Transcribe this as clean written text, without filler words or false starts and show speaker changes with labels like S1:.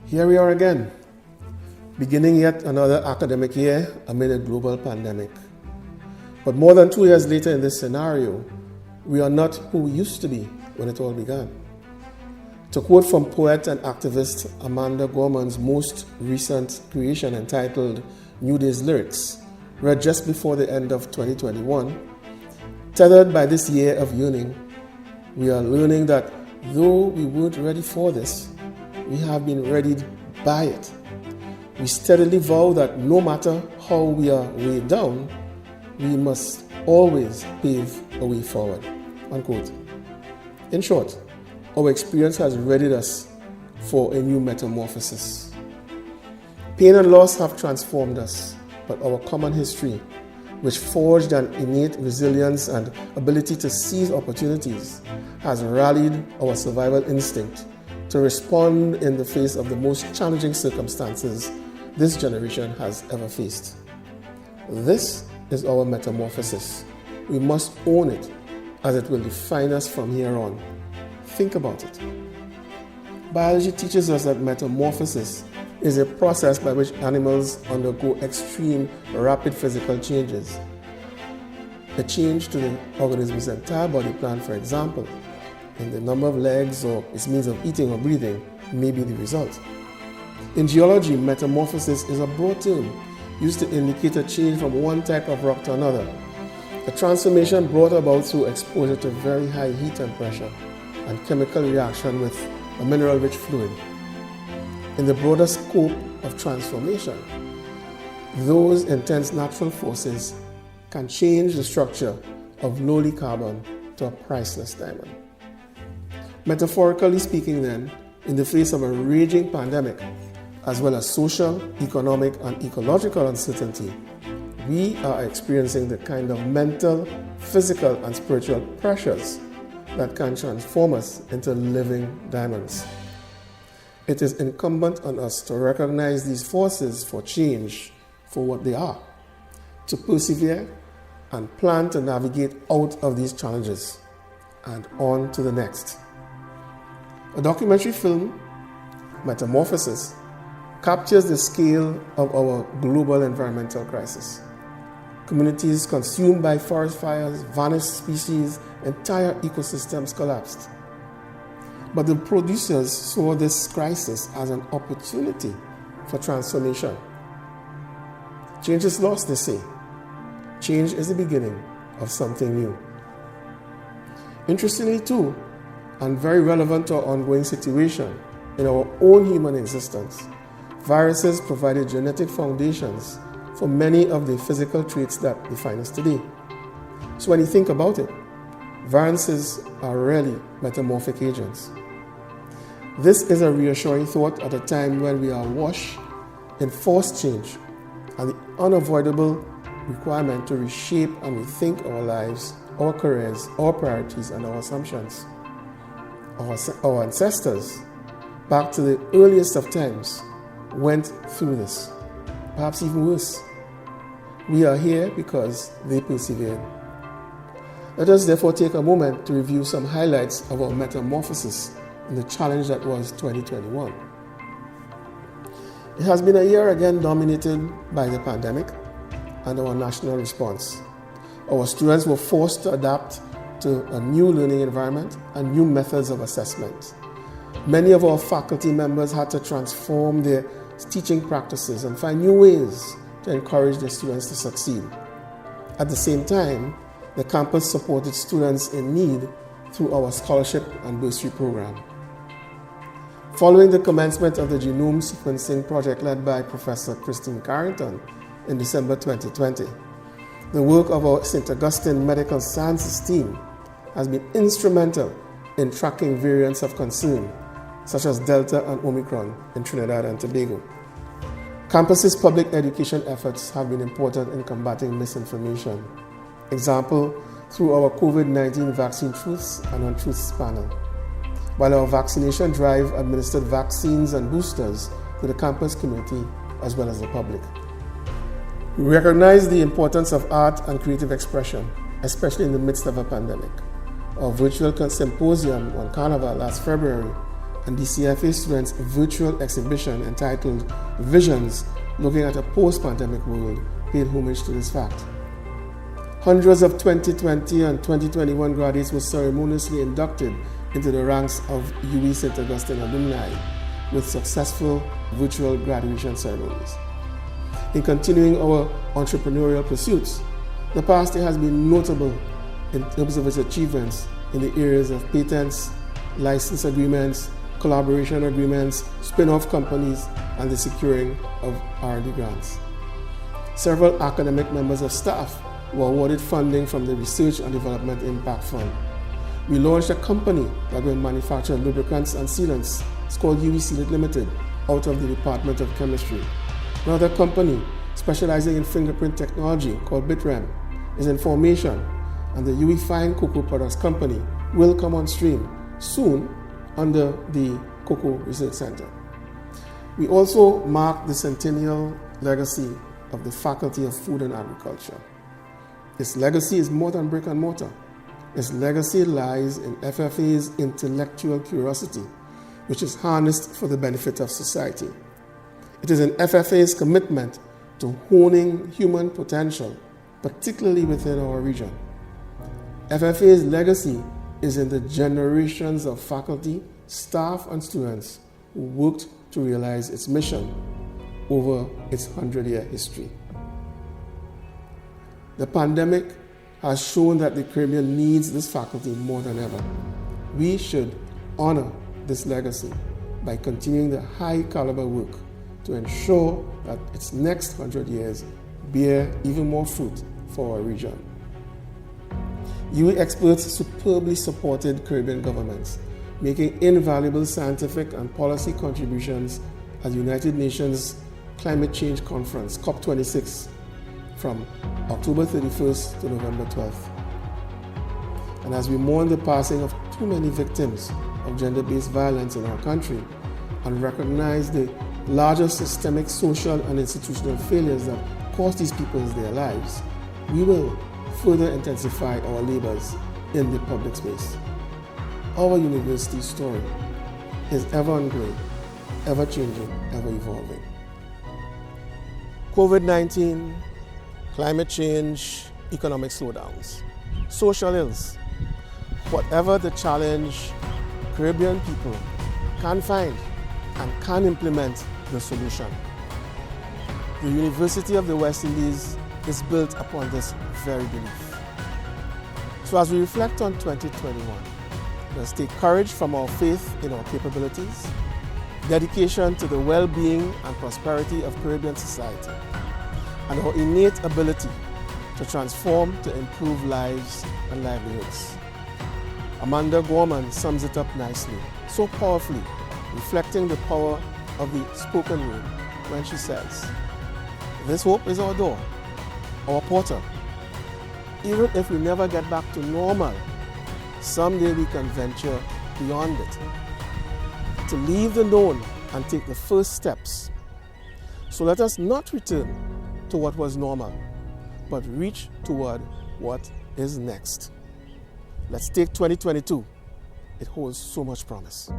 S1: Here we are again, beginning yet another academic year amid a global pandemic. But more than 2 years later in this scenario, we are not who we used to be when it all began. To quote from poet and activist Amanda Gorman's most recent creation entitled New Day's Lyrics, read just before the end of 2021, tethered by this year of yearning, we are learning that though we weren't ready for this, we have been readied by it. We steadily vow that no matter how we are weighed down, we must always pave a way forward. Unquote. In short, our experience has readied us for a new metamorphosis. Pain and loss have transformed us, but our common history, which forged an innate resilience and ability to seize opportunities, has rallied our survival instinct to respond in the face of the most challenging circumstances this generation has ever faced. This is our metamorphosis. We must own it, as it will define us from here on. Think about it. Biology teaches us that metamorphosis is a process by which animals undergo extreme, rapid physical changes. A change to the organism's entire body plan, for example, in the number of legs or its means of eating or breathing may be the result. In geology, metamorphosis is a broad term used to indicate a change from one type of rock to another, a transformation brought about through exposure to very high heat and pressure and chemical reaction with a mineral-rich fluid. In the broader scope of transformation, those intense natural forces can change the structure of lowly carbon to a priceless diamond. Metaphorically speaking then, in the face of a raging pandemic, as well as social, economic, and ecological uncertainty, we are experiencing the kind of mental, physical, and spiritual pressures that can transform us into living diamonds. It is incumbent on us to recognize these forces for change for what they are, to persevere and plan to navigate out of these challenges and on to the next. A documentary film, Metamorphosis, captures the scale of our global environmental crisis. Communities consumed by forest fires, vanished species, entire ecosystems collapsed. But the producers saw this crisis as an opportunity for transformation. Change is lost, they say. Change is the beginning of something new. Interestingly too, and very relevant to our ongoing situation in our own human existence, viruses provided genetic foundations for many of the physical traits that define us today. So when you think about it, viruses are really metamorphic agents. This is a reassuring thought at a time when we are awash in forced change and the unavoidable requirement to reshape and rethink our lives, our careers, our priorities, and our assumptions. Our ancestors, back to the earliest of times, went through this, perhaps even worse. We are here because they persevered. Let us therefore take a moment to review some highlights of our metamorphosis in the challenge that was 2021. It has been a year again dominated by the pandemic and our national response. Our students were forced to adapt to a new learning environment and new methods of assessment. Many of our faculty members had to transform their teaching practices and find new ways to encourage their students to succeed. At the same time, the campus supported students in need through our scholarship and bursary program. Following the commencement of the genome sequencing project led by Professor Christine Carrington in December 2020, the work of our St. Augustine Medical Sciences team has been instrumental in tracking variants of concern, such as Delta and Omicron in Trinidad and Tobago. Campus's public education efforts have been important in combating misinformation. Example, through our COVID-19 Vaccine Truths and Untruths panel, while our vaccination drive administered vaccines and boosters to the campus community as well as the public. We recognize the importance of art and creative expression, especially in the midst of a pandemic. Our virtual symposium on Carnival last February and the CFA students' virtual exhibition entitled Visions, looking at a post-pandemic world, paid homage to this fact. Hundreds of 2020 and 2021 graduates were ceremoniously inducted into the ranks of UWI St. Augustine alumni with successful virtual graduation ceremonies. In continuing our entrepreneurial pursuits, the past year has been notable in terms of its achievements in the areas of patents, license agreements, collaboration agreements, spin-off companies, and the securing of R&D grants. Several academic members of staff were awarded funding from the Research and Development Impact Fund. We launched a company that will manufacture lubricants and sealants. It's called UWI Sealant Limited, out of the Department of Chemistry. Another company specializing in fingerprint technology called Bitrem is in formation, and the UWI Fine Cocoa Products Company will come on stream soon under the Cocoa Research Center. We also mark the centennial legacy of the Faculty of Food and Agriculture. Its legacy is more than brick and mortar. Its legacy lies in FFA's intellectual curiosity, which is harnessed for the benefit of society. It is in FFA's commitment to honing human potential, particularly within our region. FFA's legacy is in the generations of faculty, staff, and students who worked to realize its mission over its 100-year history. The pandemic has shown that the Caribbean needs this faculty more than ever. We should honor this legacy by continuing the high caliber work to ensure that its next 100 years bear even more fruit for our region. UWI experts superbly supported Caribbean governments, making invaluable scientific and policy contributions at the United Nations Climate Change Conference, COP26, from October 31st to November 12th. And as we mourn the passing of too many victims of gender-based violence in our country and recognize the larger systemic, social, and institutional failures that cost these people their lives, we will further intensify our labors in the public space. Our university's story is ever ongoing, ever changing, ever evolving. COVID-19, climate change, economic slowdowns, social ills, whatever the challenge, Caribbean people can find and can implement the solution. The University of the West Indies is built upon this very belief. So as we reflect on 2021, let's take courage from our faith in our capabilities, dedication to the well-being and prosperity of Caribbean society, and our innate ability to transform to improve lives and livelihoods. Amanda Gorman sums it up nicely, so powerfully, reflecting the power of the spoken word when she says, "This hope is our door, our portal. Even if we never get back to normal, someday we can venture beyond it, to leave the known and take the first steps. So let us not return to what was normal, but reach toward what is next." Let's take 2022. It holds so much promise.